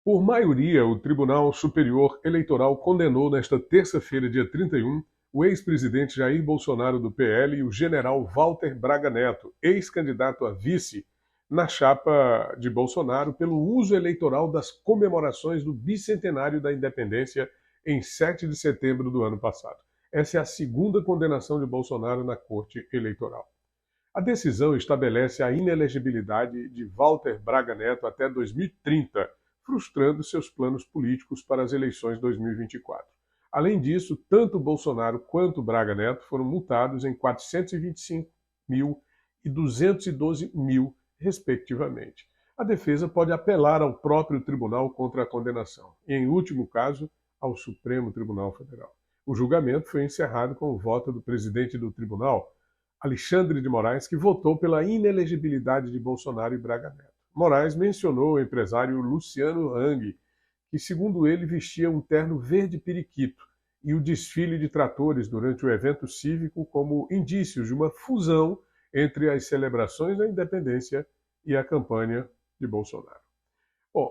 Por maioria, o Tribunal Superior Eleitoral condenou nesta terça-feira, dia 31, o ex-presidente Jair Bolsonaro do PL e o general Walter Braga Neto, ex-candidato a vice na chapa de Bolsonaro, pelo uso eleitoral das comemorações do bicentenário da independência em 7 de setembro do ano passado. Essa é a segunda condenação de Bolsonaro na Corte Eleitoral. A decisão estabelece a inelegibilidade de Walter Braga Neto até 2030, frustrando seus planos políticos para as eleições de 2024. Além disso, tanto Bolsonaro quanto Braga Neto foram multados em 425 mil e 212 mil, respectivamente. A defesa pode apelar ao próprio tribunal contra a condenação e, em último caso, ao Supremo Tribunal Federal. O julgamento foi encerrado com o voto do presidente do tribunal, Alexandre de Moraes, que votou pela inelegibilidade de Bolsonaro e Braga Neto. Moraes mencionou o empresário Luciano Hang, que, segundo ele, vestia um terno verde periquito, e o desfile de tratores durante o evento cívico como indícios de uma fusão entre as celebrações da independência e a campanha de Bolsonaro.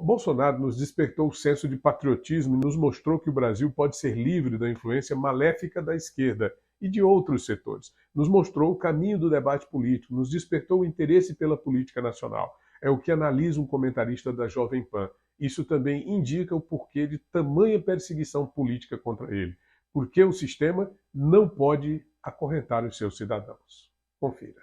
Bolsonaro nos despertou o senso de patriotismo e nos mostrou que o Brasil pode ser livre da influência maléfica da esquerda e de outros setores. Nos mostrou o caminho do debate político, nos despertou o interesse pela política nacional. É o que analisa um comentarista da Jovem Pan. Isso também indica o porquê de tamanha perseguição política contra ele. Porque o sistema não pode acorrentar os seus cidadãos. Confira.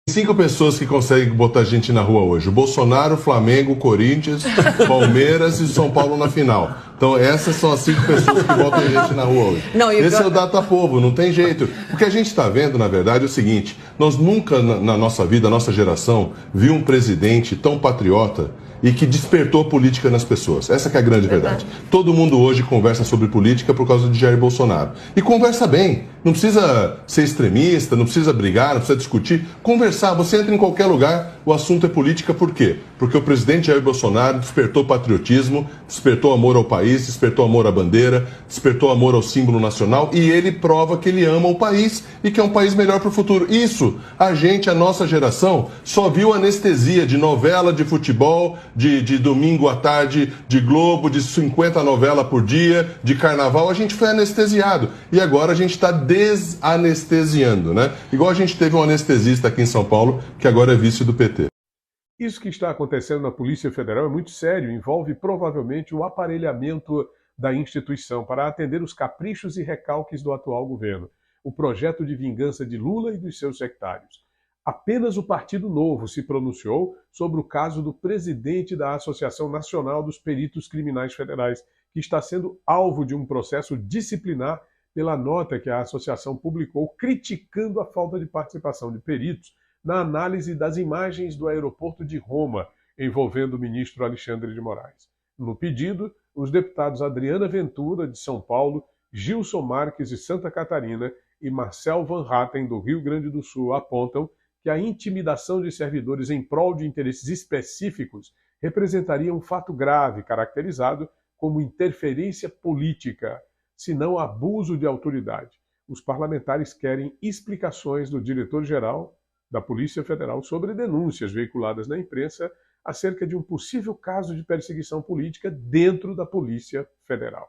5 pessoas que conseguem botar gente na rua hoje: o Bolsonaro, Flamengo, Corinthians, Palmeiras e São Paulo na final. Então essas são as 5 pessoas que botam gente na rua hoje. Esse é o data-povo, não tem jeito. O que a gente está vendo, na verdade, é o seguinte: nós nunca na nossa vida, a nossa geração, viu um presidente tão patriota e que despertou política nas pessoas. Essa que é a grande verdade. Todo mundo hoje conversa sobre política por causa de Jair Bolsonaro. E conversa bem. Não precisa ser extremista, não precisa brigar, não precisa discutir. Conversar. Você entra em qualquer lugar, o assunto é política. Por quê? Porque o presidente Jair Bolsonaro despertou patriotismo, despertou amor ao país, despertou amor à bandeira, despertou amor ao símbolo nacional, e ele prova que ele ama o país e que é um país melhor para o futuro. Isso, a nossa geração, só viu anestesia de novela de futebol, de domingo à tarde, de Globo, de 50 novelas por dia, de carnaval. A gente foi anestesiado. E agora a gente está desanestesiando, né? Igual a gente teve um anestesista aqui em São Paulo, que agora é vice do PT. Isso que está acontecendo na Polícia Federal é muito sério, envolve provavelmente o aparelhamento da instituição para atender os caprichos e recalques do atual governo, o projeto de vingança de Lula e dos seus sectários. Apenas o Partido Novo se pronunciou sobre o caso do presidente da Associação Nacional dos Peritos Criminais Federais, que está sendo alvo de um processo disciplinar pela nota que a associação publicou criticando a falta de participação de peritos na análise das imagens do aeroporto de Roma, envolvendo o ministro Alexandre de Moraes. No pedido, os deputados Adriana Ventura, de São Paulo, Gilson Marques, de Santa Catarina, e Marcel Van Hatten, do Rio Grande do Sul, apontam que a intimidação de servidores em prol de interesses específicos representaria um fato grave, caracterizado como interferência política, se não abuso de autoridade. Os parlamentares querem explicações do diretor-geral da Polícia Federal sobre denúncias veiculadas na imprensa acerca de um possível caso de perseguição política dentro da Polícia Federal.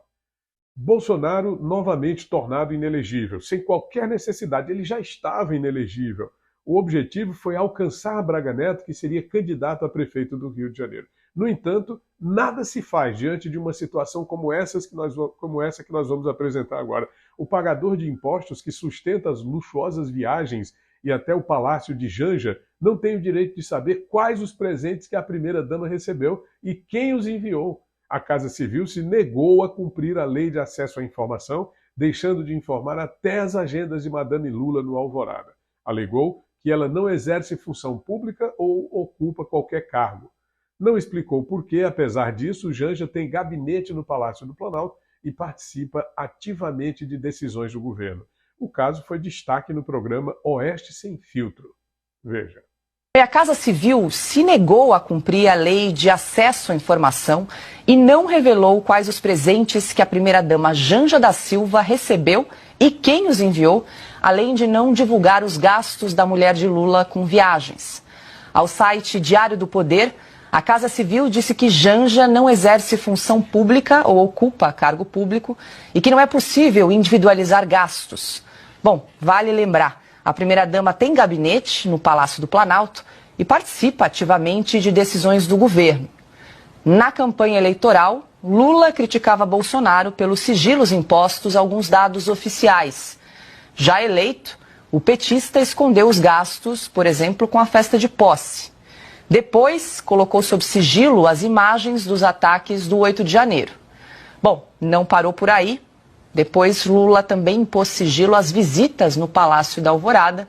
Bolsonaro novamente tornado inelegível, sem qualquer necessidade, ele já estava inelegível. O objetivo foi alcançar Braga Neto, que seria candidato a prefeito do Rio de Janeiro. No entanto, nada se faz diante de uma situação como essa que nós vamos apresentar agora. O pagador de impostos que sustenta as luxuosas viagens e até o Palácio de Janja não tem o direito de saber quais os presentes que a primeira-dama recebeu e quem os enviou. A Casa Civil se negou a cumprir a lei de acesso à informação, deixando de informar até as agendas de Madame Lula no Alvorada. Alegou que ela não exerce função pública ou ocupa qualquer cargo. Não explicou por que, apesar disso, Janja tem gabinete no Palácio do Planalto e participa ativamente de decisões do governo. O caso foi destaque no programa Oeste Sem Filtro. Veja. A Casa Civil se negou a cumprir a lei de acesso à informação e não revelou quais os presentes que a primeira-dama Janja da Silva recebeu e quem os enviou, além de não divulgar os gastos da mulher de Lula com viagens. Ao site Diário do Poder, A Casa Civil disse que Janja não exerce função pública ou ocupa cargo público e que não é possível individualizar gastos. Bom, vale lembrar, a primeira-dama tem gabinete no Palácio do Planalto e participa ativamente de decisões do governo. Na campanha eleitoral, Lula criticava Bolsonaro pelos sigilos impostos a alguns dados oficiais. Já eleito, o petista escondeu os gastos, por exemplo, com a festa de posse. Depois, colocou sob sigilo as imagens dos ataques do 8 de janeiro. Bom, não parou por aí. Depois, Lula também impôs sigilo às visitas no Palácio da Alvorada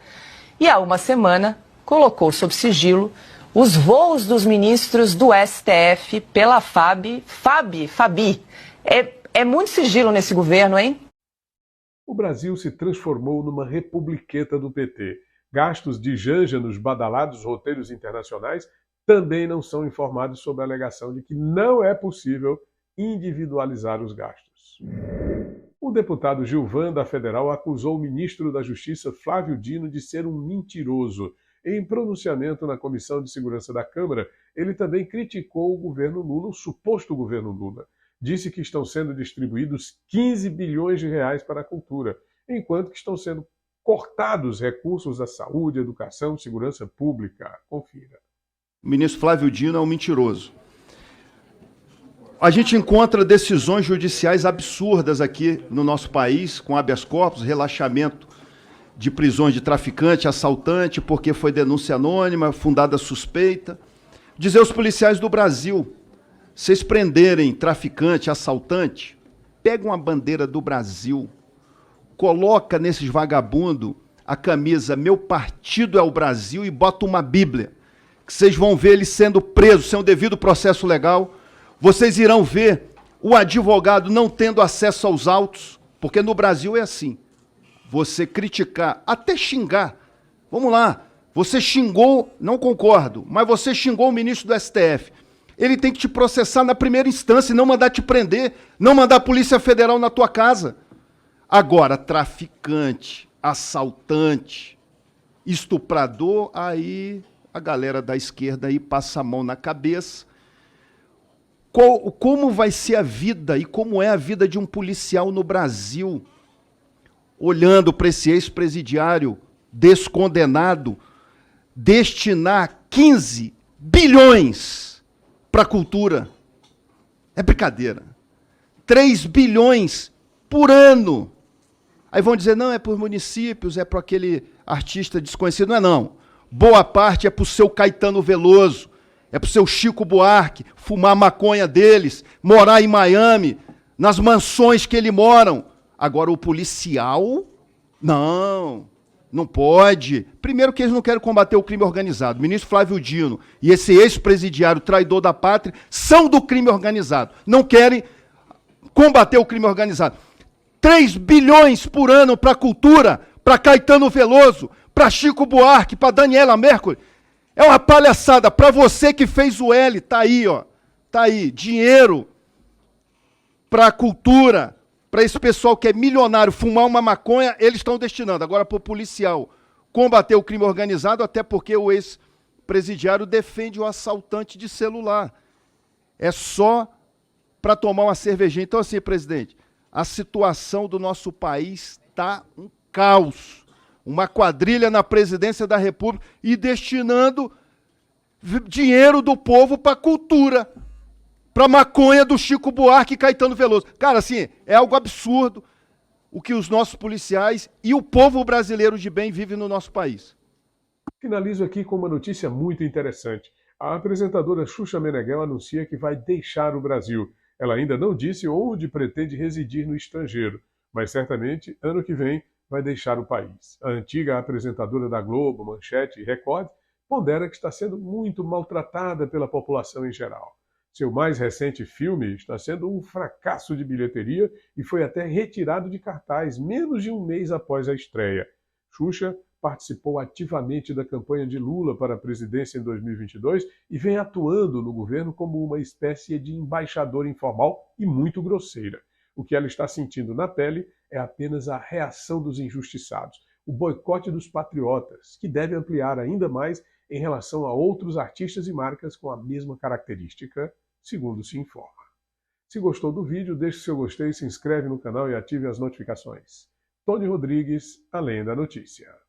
e, há uma semana, colocou sob sigilo os voos dos ministros do STF pela Fabi. É muito sigilo nesse governo, hein? O Brasil se transformou numa republiqueta do PT. Gastos de Janja nos badalados roteiros internacionais também não são informados sob a alegação de que não é possível individualizar os gastos. O deputado Gilvan, da Federal, acusou o ministro da Justiça, Flávio Dino, de ser um mentiroso. Em pronunciamento na Comissão de Segurança da Câmara, ele também criticou o governo Lula, o suposto governo Lula. Disse que estão sendo distribuídos 15 bilhões de reais para a cultura, enquanto que estão sendo cortados recursos à saúde, educação, segurança pública. Confira. O ministro Flávio Dino é um mentiroso. A gente encontra decisões judiciais absurdas aqui no nosso país, com habeas corpus, relaxamento de prisões de traficante, assaltante, porque foi denúncia anônima, fundada suspeita. Dizer aos policiais do Brasil, vocês prenderem traficante, assaltante, pegam a bandeira do Brasil, coloca nesses vagabundos a camisa "Meu partido é o Brasil" e bota uma Bíblia, que vocês vão ver ele sendo preso sem o devido processo legal. Vocês irão ver o advogado não tendo acesso aos autos, porque no Brasil é assim. Você criticar, até xingar. Vamos lá, você xingou, não concordo, mas você xingou o ministro do STF. Ele tem que te processar na primeira instância e não mandar te prender, não mandar a Polícia Federal na tua casa. Agora, traficante, assaltante, estuprador, aí a galera da esquerda aí passa a mão na cabeça. Como vai ser a vida e como é a vida de um policial no Brasil, olhando para esse ex-presidiário descondenado, destinar 15 bilhões para a cultura? É brincadeira. 3 bilhões por ano. Aí vão dizer, não, é por municípios, é para aquele artista desconhecido. Não é não. Boa parte é para o seu Caetano Veloso, é para o seu Chico Buarque, fumar maconha deles, morar em Miami, nas mansões que eles moram. Agora, o policial, não pode. Primeiro que eles não querem combater o crime organizado. O ministro Flávio Dino e esse ex-presidiário traidor da pátria são do crime organizado. Não querem combater o crime organizado. 3 bilhões por ano para a cultura, para Caetano Veloso, para Chico Buarque, para Daniela Mercury. É uma palhaçada. Para você que fez o L, tá aí, ó. Tá aí, dinheiro para a cultura, para esse pessoal que é milionário fumar uma maconha, eles estão destinando. Agora, para o policial combater o crime organizado, até porque o ex-presidiário defende o assaltante de celular. É só para tomar uma cervejinha. Então, assim, presidente, a situação do nosso país está um caos. Uma quadrilha na presidência da República e destinando dinheiro do povo para cultura, para maconha do Chico Buarque e Caetano Veloso. Cara, assim, é algo absurdo o que os nossos policiais e o povo brasileiro de bem vivem no nosso país. Finalizo aqui com uma notícia muito interessante. A apresentadora Xuxa Meneghel anuncia que vai deixar o Brasil. Ela ainda não disse onde pretende residir no estrangeiro, mas certamente, ano que vem, vai deixar o país. A antiga apresentadora da Globo, Manchete e Record pondera que está sendo muito maltratada pela população em geral. Seu mais recente filme está sendo um fracasso de bilheteria e foi até retirado de cartaz menos de um mês após a estreia. Xuxa participou ativamente da campanha de Lula para a presidência em 2022 e vem atuando no governo como uma espécie de embaixadora informal e muito grosseira. O que ela está sentindo na pele é apenas a reação dos injustiçados, o boicote dos patriotas, que deve ampliar ainda mais em relação a outros artistas e marcas com a mesma característica, segundo se informa. Se gostou do vídeo, deixe seu gostei, se inscreve no canal e ative as notificações. Tony Rodrigues, Além da Notícia.